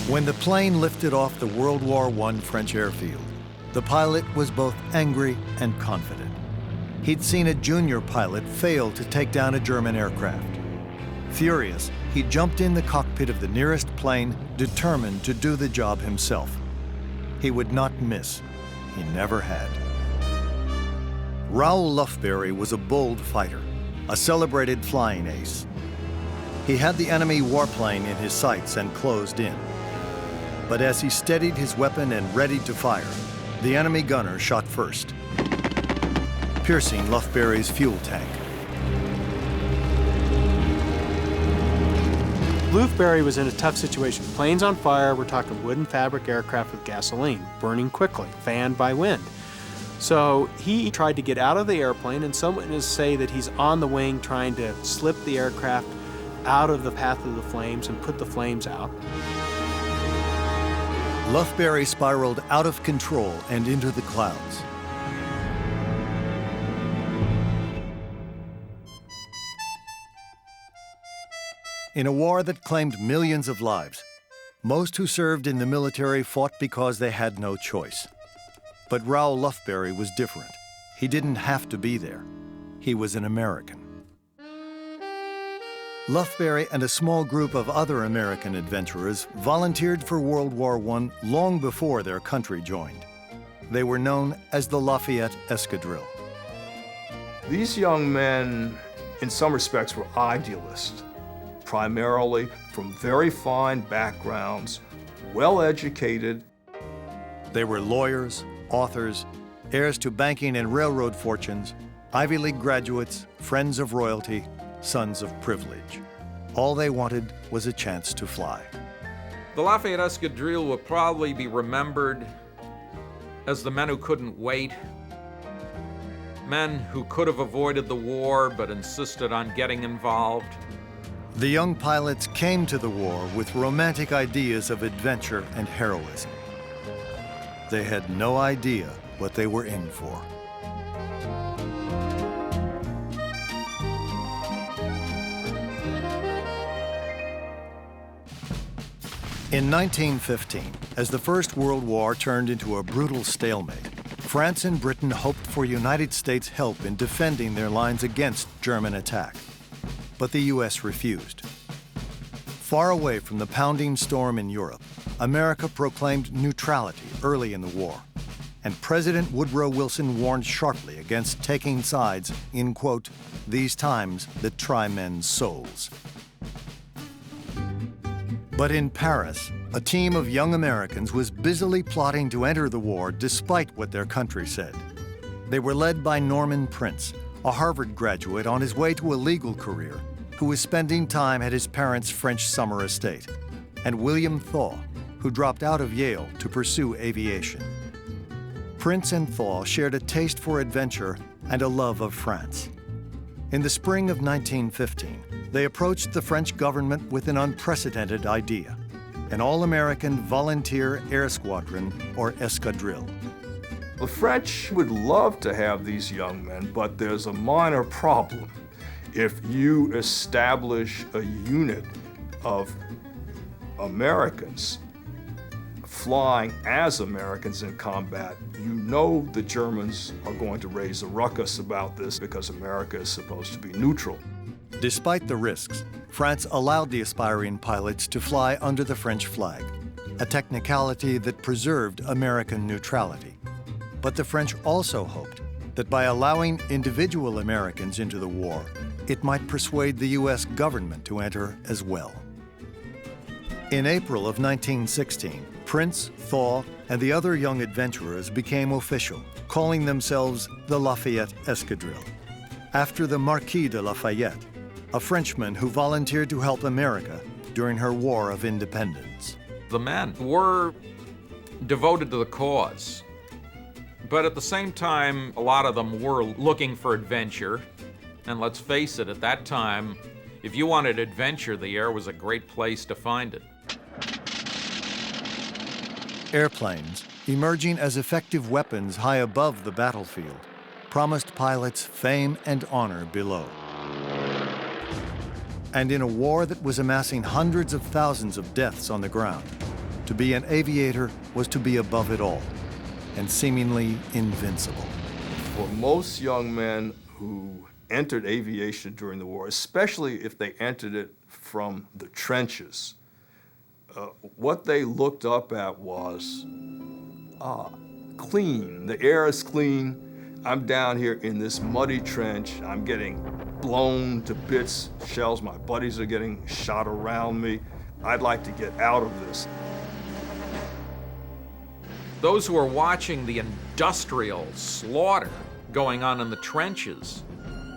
When the plane lifted off the World War I French airfield, the pilot was both angry and confident. He'd seen a junior pilot fail to take down a German aircraft. Furious, he jumped in the cockpit of the nearest plane, determined to do the job himself. He would not miss. He never had. Raoul Lufbery was a bold fighter, a celebrated flying ace. He had the enemy warplane in his sights and closed in. But as he steadied his weapon and readied to fire, the enemy gunner shot first, piercing Lufbery's fuel tank. Lufbery was in a tough situation. Planes on fire, we're talking wooden fabric aircraft with gasoline, burning quickly, fanned by wind. So he tried to get out of the airplane, and some witnesses say that he's on the wing trying to slip the aircraft out of the path of the flames and put the flames out. Lufbery spiraled out of control and into the clouds. In a war that claimed millions of lives, most who served in the military fought because they had no choice. But Raoul Lufbery was different. He didn't have to be there. He was an American. Lufbery and a small group of other American adventurers volunteered for World War I long before their country joined. They were known as the Lafayette Escadrille. These young men, in some respects, were idealists, primarily from very fine backgrounds, well-educated. They were lawyers, authors, heirs to banking and railroad fortunes, Ivy League graduates, friends of royalty, sons of privilege. All they wanted was a chance to fly. The Lafayette Escadrille will probably be remembered as the men who couldn't wait, men who could have avoided the war but insisted on getting involved. The young pilots came to the war with romantic ideas of adventure and heroism. They had no idea what they were in for. In 1915, as the First World War turned into a brutal stalemate, France and Britain hoped for United States help in defending their lines against German attack. But the U.S. refused. Far away from the pounding storm in Europe, America proclaimed neutrality early in the war, and President Woodrow Wilson warned sharply against taking sides in, quote, these times that try men's souls. But in Paris, a team of young Americans was busily plotting to enter the war despite what their country said. They were led by Norman Prince, a Harvard graduate on his way to a legal career, who was spending time at his parents' French summer estate, and William Thaw, who dropped out of Yale to pursue aviation. Prince and Thaw shared a taste for adventure and a love of France. In the spring of 1915, they approached the French government with an unprecedented idea, an all-American volunteer air squadron, or escadrille. The French would love to have these young men, but there's a minor problem. If you establish a unit of Americans flying as Americans in combat, you know the Germans are going to raise a ruckus about this because America is supposed to be neutral. Despite the risks, France allowed the aspiring pilots to fly under the French flag, a technicality that preserved American neutrality. But the French also hoped that by allowing individual Americans into the war, it might persuade the U.S. government to enter as well. In April of 1916, Prince, Thaw, and the other young adventurers became official, calling themselves the Lafayette Escadrille, after the Marquis de Lafayette, a Frenchman who volunteered to help America during her War of Independence. The men were devoted to the cause, but at the same time, a lot of them were looking for adventure. And let's face it, at that time, if you wanted adventure, the air was a great place to find it. Airplanes, emerging as effective weapons high above the battlefield, promised pilots fame and honor below. And in a war that was amassing hundreds of thousands of deaths on the ground, To be an aviator was to be above it all, and seemingly invincible. For most young men who entered aviation during the war, especially if they entered it from the trenches, what they looked up at was clean. The air is clean. I'm down here in this muddy trench. I'm getting blown to bits, shells. My buddies are getting shot around me. I'd like to get out of this. Those who are watching the industrial slaughter going on in the trenches,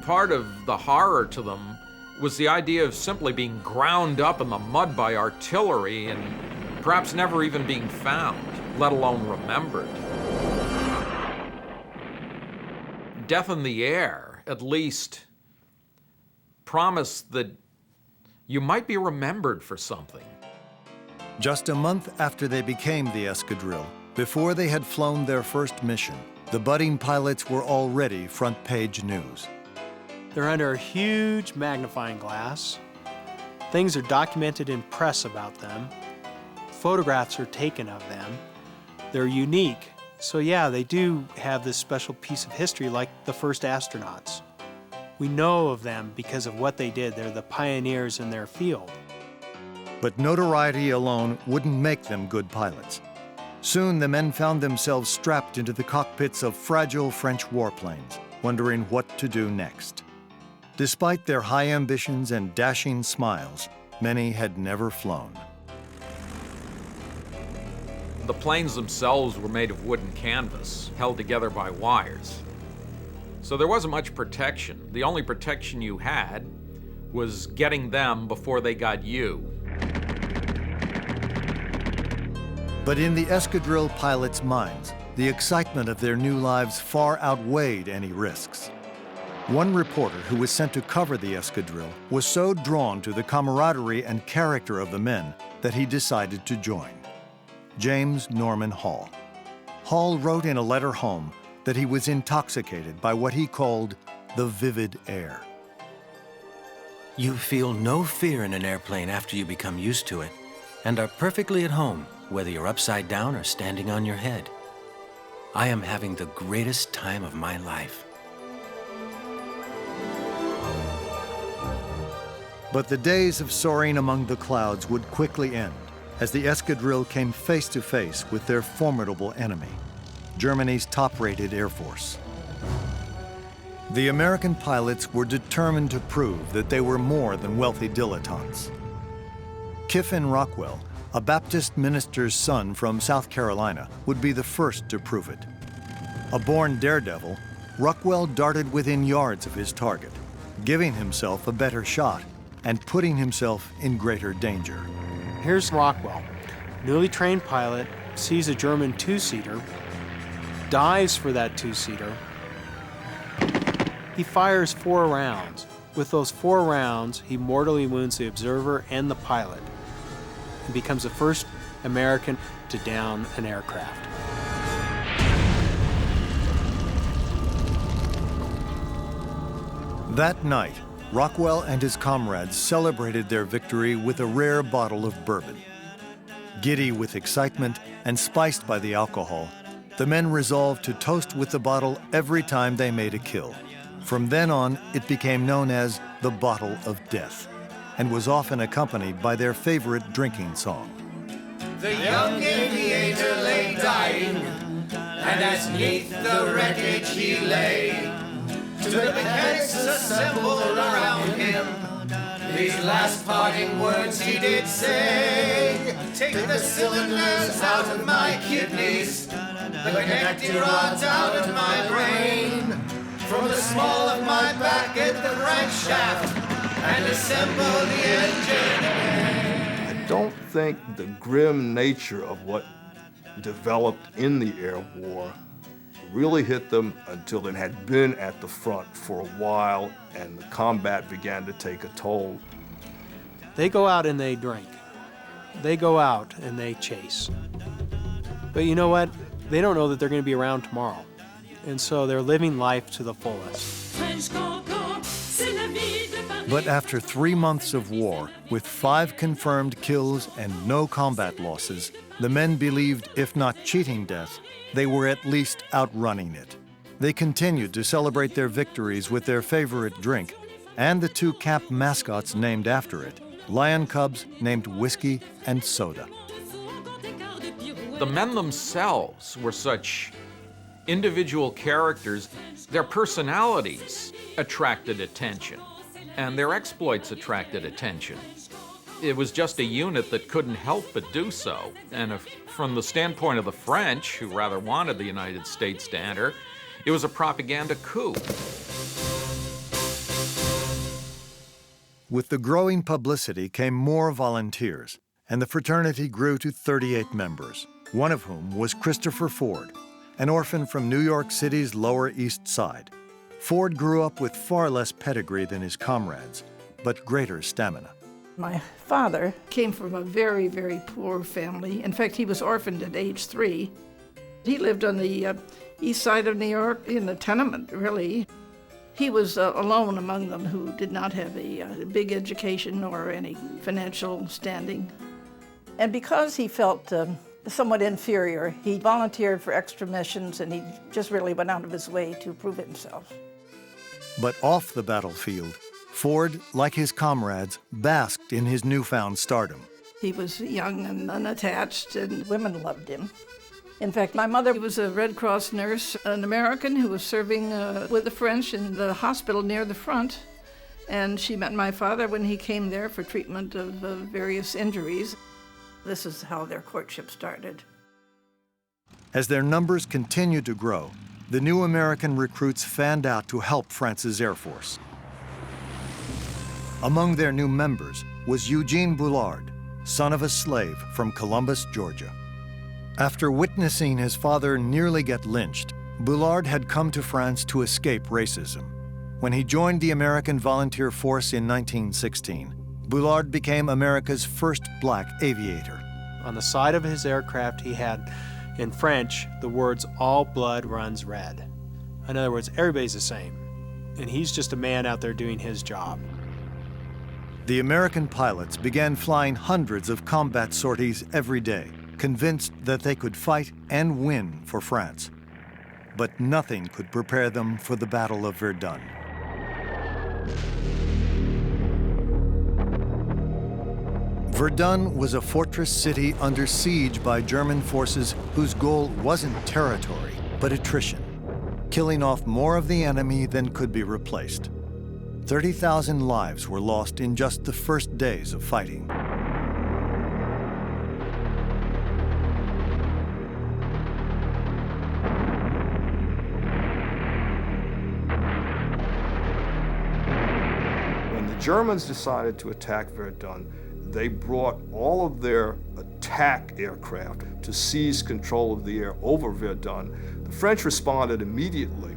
part of the horror to them was the idea of simply being ground up in the mud by artillery and perhaps never even being found, let alone remembered. Death in the air, at least, promised that you might be remembered for something. Just a month after they became the Escadrille, before they had flown their first mission, the budding pilots were already front-page news. They're under a huge magnifying glass. Things are documented in press about them. Photographs are taken of them. They're unique. So yeah, they do have this special piece of history like the first astronauts. We know of them because of what they did. They're the pioneers in their field. But notoriety alone wouldn't make them good pilots. Soon the men found themselves strapped into the cockpits of fragile French warplanes, wondering what to do next. Despite their high ambitions and dashing smiles, many had never flown. The planes themselves were made of wooden canvas, held together by wires. So there wasn't much protection. The only protection you had was getting them before they got you. But in the Escadrille pilots' minds, the excitement of their new lives far outweighed any risks. One reporter who was sent to cover the Escadrille was so drawn to the camaraderie and character of the men that he decided to join. James Norman Hall. Hall wrote in a letter home that he was intoxicated by what he called the vivid air. You feel no fear in an airplane after you become used to it, and are perfectly at home, whether you're upside down or standing on your head. I am having the greatest time of my life. But the days of soaring among the clouds would quickly end as the Escadrille came face to face with their formidable enemy, Germany's top-rated Air Force. The American pilots were determined to prove that they were more than wealthy dilettantes. Kiffin Rockwell, a Baptist minister's son from South Carolina, would be the first to prove it. A born daredevil, Rockwell darted within yards of his target, giving himself a better shot and putting himself in greater danger. Here's Rockwell, newly trained pilot, sees a German two-seater, dives for that two-seater. He fires 4 rounds. With those 4 rounds, he mortally wounds the observer and the pilot, and becomes the first American to down an aircraft. That night, Rockwell and his comrades celebrated their victory with a rare bottle of bourbon. Giddy with excitement and spiced by the alcohol, the men resolved to toast with the bottle every time they made a kill. From then on, it became known as the Bottle of Death, and was often accompanied by their favorite drinking song. The young aviator lay dying, and as 'neath the wreckage he lay, to the mechanics assembled around him, these last parting words he did say: take the cylinders out of my kidneys, the connecting rods out of my brain, from the small of my back at the crankshaft, and assemble the engine. I don't think the grim nature of what developed in the air war really hit them until it had been at the front for a while and the combat began to take a toll. They go out and they drink. They go out and they chase. But you know what? They don't know that they're going to be around tomorrow. And so they're living life to the fullest. But after 3 months of war, with 5 confirmed kills and no combat losses, the men believed, if not cheating death, they were at least outrunning it. They continued to celebrate their victories with their favorite drink, and the 2 camp mascots named after it, lion cubs named Whiskey and Soda. The men themselves were such individual characters. Their personalities attracted attention, and their exploits attracted attention. It was just a unit that couldn't help but do so. And from the standpoint of the French, who rather wanted the United States to enter, it was a propaganda coup. With the growing publicity came more volunteers, and the fraternity grew to 38 members, one of whom was Christopher Ford, an orphan from New York City's Lower East Side. Ford grew up with far less pedigree than his comrades, but greater stamina. My father came from a very, very poor family. In fact, he was orphaned at age 3. He lived on the east side of New York in a tenement, really. He was alone among them who did not have a big education or any financial standing. And because he felt somewhat inferior, he volunteered for extra missions, and he just really went out of his way to prove himself. But off the battlefield, Ford, like his comrades, basked in his newfound stardom. He was young and unattached, and women loved him. In fact, my mother was a Red Cross nurse, an American who was serving with the French in the hospital near the front. And she met my father when he came there for treatment of various injuries. This is how their courtship started. As their numbers continued to grow, the new American recruits fanned out to help France's Air Force. Among their new members was Eugene Bullard, son of a slave from Columbus, Georgia. After witnessing his father nearly get lynched, Bullard had come to France to escape racism. When he joined the American Volunteer Force in 1916, Bullard became America's first black aviator. On the side of his aircraft, he had, in French, the words, "All blood runs red." In other words, everybody's the same. And he's just a man out there doing his job. The American pilots began flying hundreds of combat sorties every day, convinced that they could fight and win for France. But nothing could prepare them for the Battle of Verdun. Verdun was a fortress city under siege by German forces whose goal wasn't territory, but attrition, killing off more of the enemy than could be replaced. 30,000 lives were lost in just the first days of fighting. When the Germans decided to attack Verdun, they brought all of their attack aircraft to seize control of the air over Verdun. The French responded immediately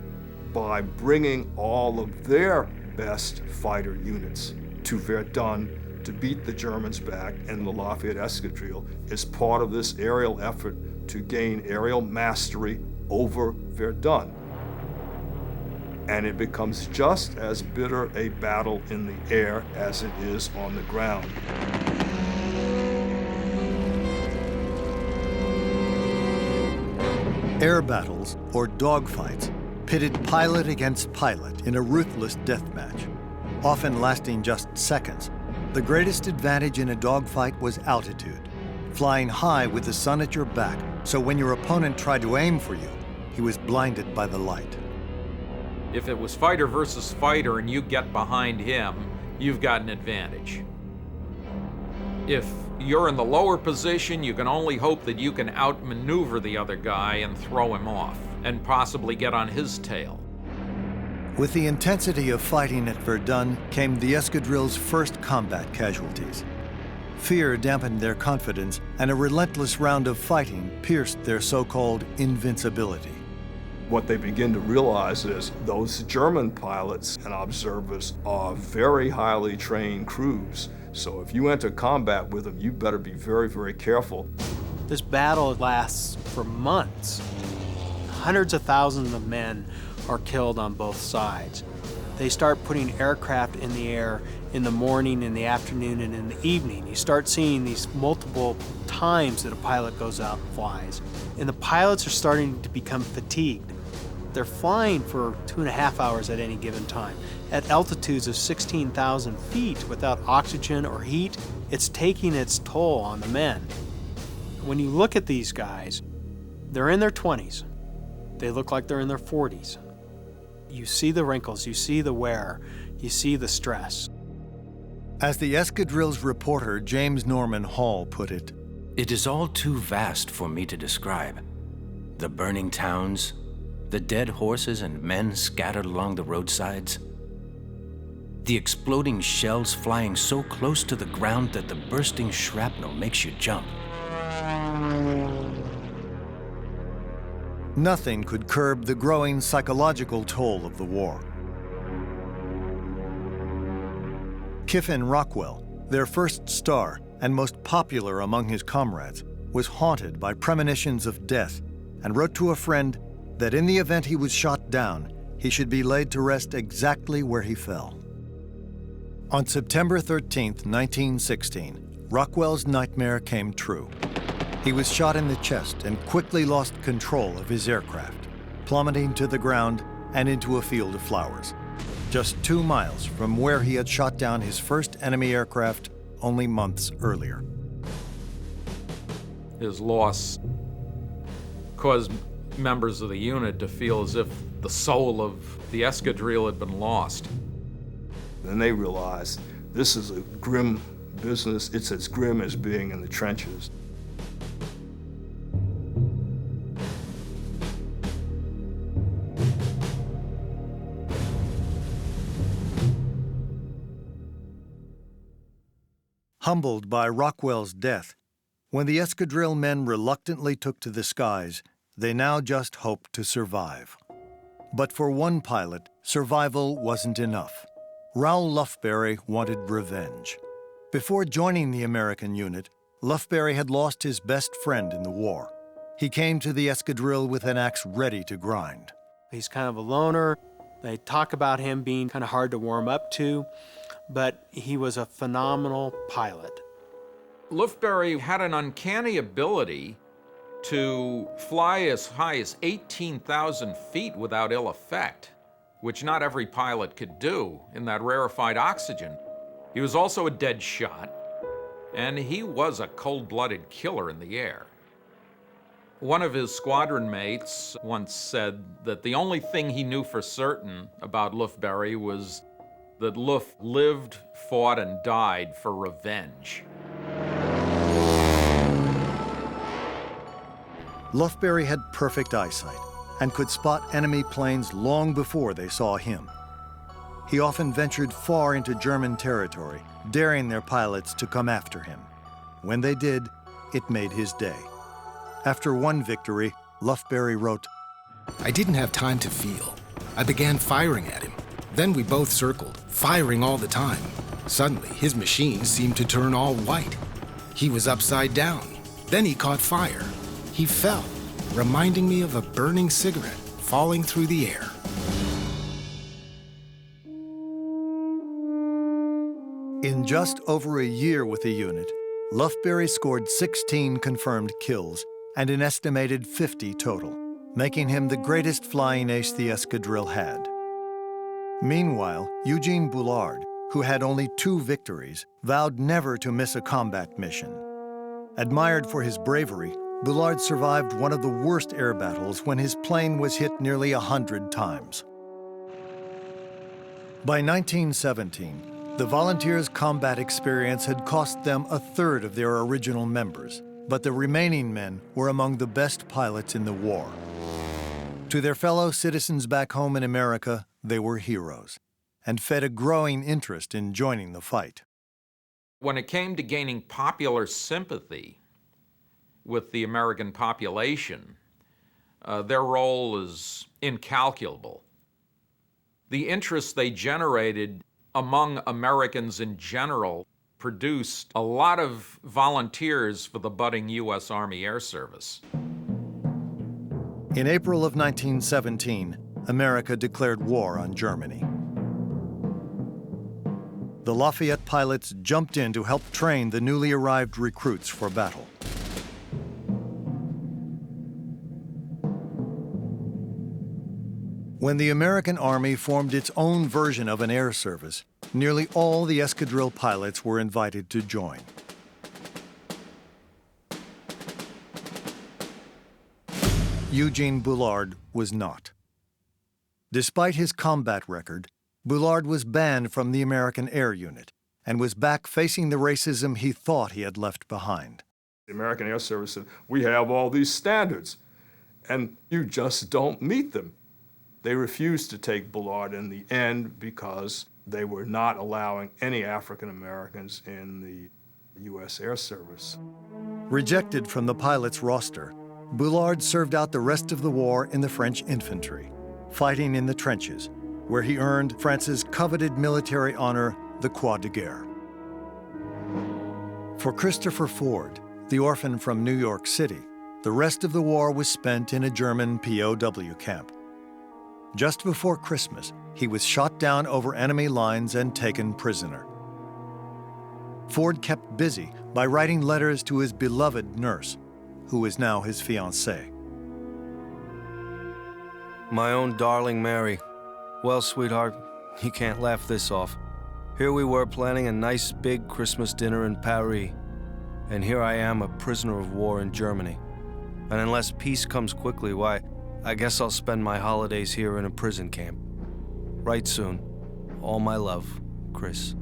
by bringing all of their best fighter units to Verdun to beat the Germans back, and the Lafayette Escadrille is part of this aerial effort to gain aerial mastery over Verdun. And it becomes just as bitter a battle in the air as it is on the ground. Air battles, or dogfights, pitted pilot against pilot in a ruthless deathmatch, often lasting just seconds. The greatest advantage in a dogfight was altitude, flying high with the sun at your back, so when your opponent tried to aim for you, he was blinded by the light. If it was fighter versus fighter and you get behind him, you've got an advantage. If you're in the lower position, you can only hope that you can outmaneuver the other guy and throw him off, and possibly get on his tail. With the intensity of fighting at Verdun came the escadrille's first combat casualties. Fear dampened their confidence, and a relentless round of fighting pierced their so-called invincibility. What they begin to realize is those German pilots and observers are very highly trained crews. So if you enter combat with them, you better be very, very careful. This battle lasts for months. Hundreds of thousands of men are killed on both sides. They start putting aircraft in the air in the morning, in the afternoon, and in the evening. You start seeing these multiple times that a pilot goes out and flies. And the pilots are starting to become fatigued. They're flying for 2.5 hours at any given time. At altitudes of 16,000 feet without oxygen or heat, it's taking its toll on the men. When you look at these guys, they're in their 20s. They look like they're in their 40s. You see the wrinkles, you see the wear, you see the stress. As the Escadrille's reporter James Norman Hall put it, "It is all too vast for me to describe. The burning towns, the dead horses and men scattered along the roadsides, the exploding shells flying so close to the ground that the bursting shrapnel makes you jump. nothing could curb the growing psychological toll of the war. Kiffin Rockwell, their first star and most popular among his comrades, was haunted by premonitions of death and wrote to a friend that in the event he was shot down, he should be laid to rest exactly where he fell. On September 13, 1916, Rockwell's nightmare came true. He was shot in the chest and quickly lost control of his aircraft, plummeting to the ground and into a field of flowers, just 2 miles from where he had shot down his first enemy aircraft only months earlier. His loss caused members of the unit to feel as if the soul of the Escadrille had been lost. Then they realized this is a grim business. It's as grim as being in the trenches. Humbled by Rockwell's death, when the Escadrille men reluctantly took to the skies, they now just hoped to survive. But for one pilot, survival wasn't enough. Raoul Lufberry wanted revenge. Before joining the American unit, Lufberry had lost his best friend in the war. He came to the Escadrille with an axe ready to grind. He's kind of a loner. They talk about him being kind of hard to warm up to, but he was a phenomenal pilot. Lufberry had an uncanny ability to fly as high as 18,000 feet without ill effect, which not every pilot could do in that rarefied oxygen. He was also a dead shot, and he was a cold-blooded killer in the air. One of his squadron mates once said that the only thing he knew for certain about Lufberry was that Luff lived, fought, and died for revenge. Lufberry had perfect eyesight and could spot enemy planes long before they saw him. He often ventured far into German territory, daring their pilots to come after him. When they did, it made his day. After one victory, Lufberry wrote, "I didn't have time to feel. I began firing at him. Then we both circled, firing all the time. Suddenly, his machine seemed to turn all white. He was upside down. Then he caught fire. He fell, reminding me of a burning cigarette falling through the air." In just over a year with the unit, Lufberry scored 16 confirmed kills and an estimated 50 total, making him the greatest flying ace the Escadrille had. Meanwhile, Eugene Bullard, who had only 2 victories, vowed never to miss a combat mission. Admired for his bravery, Bullard survived one of the worst air battles when his plane was hit nearly 100 times. By 1917, the volunteers' combat experience had cost them a third of their original members, but the remaining men were among the best pilots in the war. To their fellow citizens back home in America, they were heroes and fed a growing interest in joining the fight. When it came to gaining popular sympathy with the American population, their role is incalculable. The interest they generated among Americans in general produced a lot of volunteers for the budding U.S. Army Air Service. In April of 1917, America declared war on Germany. The Lafayette pilots jumped in to help train the newly arrived recruits for battle. When the American Army formed its own version of an air service, nearly all the escadrille pilots were invited to join. Eugene Bullard was not. Despite his combat record, Bullard was banned from the American Air Unit and was back facing the racism he thought he had left behind. The American Air Service said, we have all these standards, and you just don't meet them. They refused to take Bullard in the end because they were not allowing any African Americans in the U.S. Air Service. Rejected from the pilots' roster, Bullard served out the rest of the war in the French infantry, fighting in the trenches, where he earned France's coveted military honor, the Croix de Guerre. For Christopher Ford, the orphan from New York City, the rest of the war was spent in a German POW camp. Just before Christmas, he was shot down over enemy lines and taken prisoner. Ford kept busy by writing letters to his beloved nurse, who is now his fiancée. My own darling Mary. Well, sweetheart, you can't laugh this off. Here we were planning a nice big Christmas dinner in Paris, and here I am, a prisoner of war in Germany. And unless peace comes quickly, why, I guess I'll spend my holidays here in a prison camp. Right soon. All my love, Chris.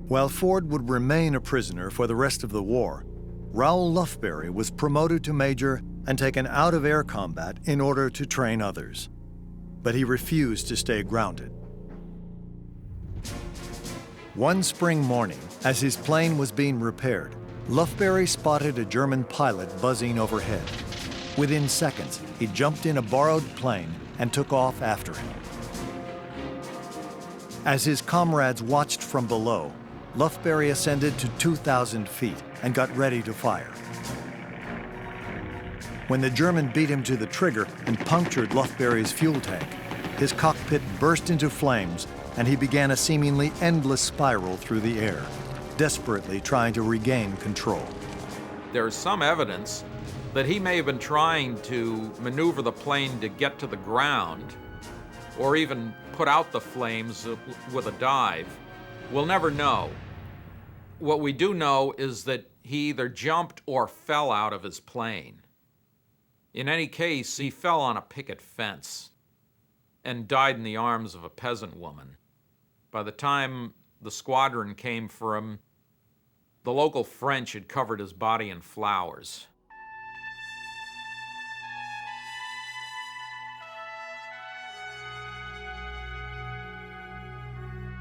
While Ford would remain a prisoner for the rest of the war, Raoul Lufberry was promoted to major and taken out of air combat in order to train others. But he refused to stay grounded. One spring morning, as his plane was being repaired, Lufberry spotted a German pilot buzzing overhead. Within seconds, he jumped in a borrowed plane and took off after him. As his comrades watched from below, Lufberry ascended to 2,000 feet and got ready to fire. When the German beat him to the trigger and punctured Lufberry's fuel tank, his cockpit burst into flames and he began a seemingly endless spiral through the air, desperately trying to regain control. There's some evidence that he may have been trying to maneuver the plane to get to the ground, or even put out the flames with a dive. We'll never know. What we do know is that he either jumped or fell out of his plane. In any case, he fell on a picket fence and died in the arms of a peasant woman. By the time the squadron came for him, the local French had covered his body in flowers.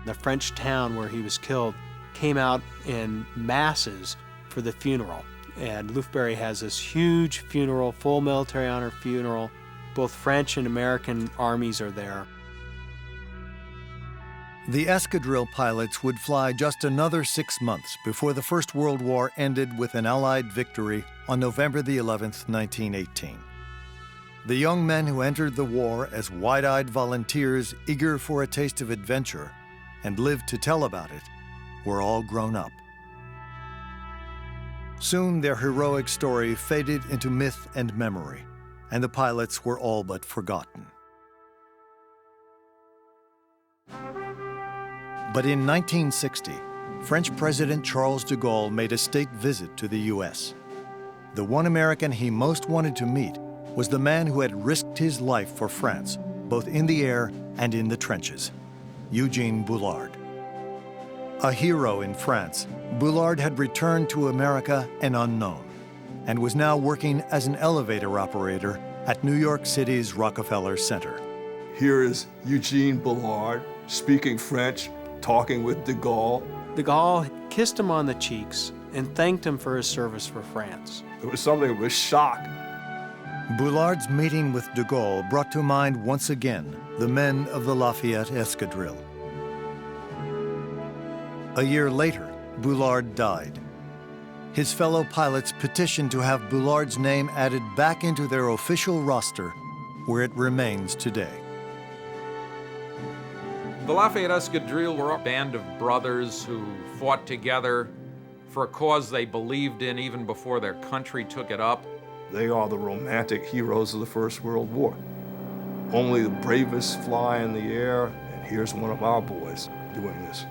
The French town where he was killed came out in masses for the funeral. And Lufberry has this huge funeral, full military honor funeral. Both French and American armies are there. The escadrille pilots would fly just another 6 months before the First World War ended with an Allied victory on November the 11th, 1918. The young men who entered the war as wide-eyed volunteers eager for a taste of adventure and lived to tell about it were all grown up. Soon their heroic story faded into myth and memory, and the pilots were all but forgotten. But in 1960, French President Charles de Gaulle made a state visit to the U.S. The one American he most wanted to meet was the man who had risked his life for France, both in the air and in the trenches, Eugene Bullard. A hero in France, Bullard had returned to America an unknown and was now working as an elevator operator at New York City's Rockefeller Center. Here is Eugene Bullard speaking French, talking with de Gaulle. De Gaulle kissed him on the cheeks and thanked him for his service for France. It was something of a shock. Bullard's meeting with de Gaulle brought to mind once again the men of the Lafayette Escadrille. A year later, Bullard died. His fellow pilots petitioned to have Bullard's name added back into their official roster, where it remains today. The Lafayette Escadrille were a band of brothers who fought together for a cause they believed in even before their country took it up. They are the romantic heroes of the First World War. Only the bravest fly in the air, and here's one of our boys doing this.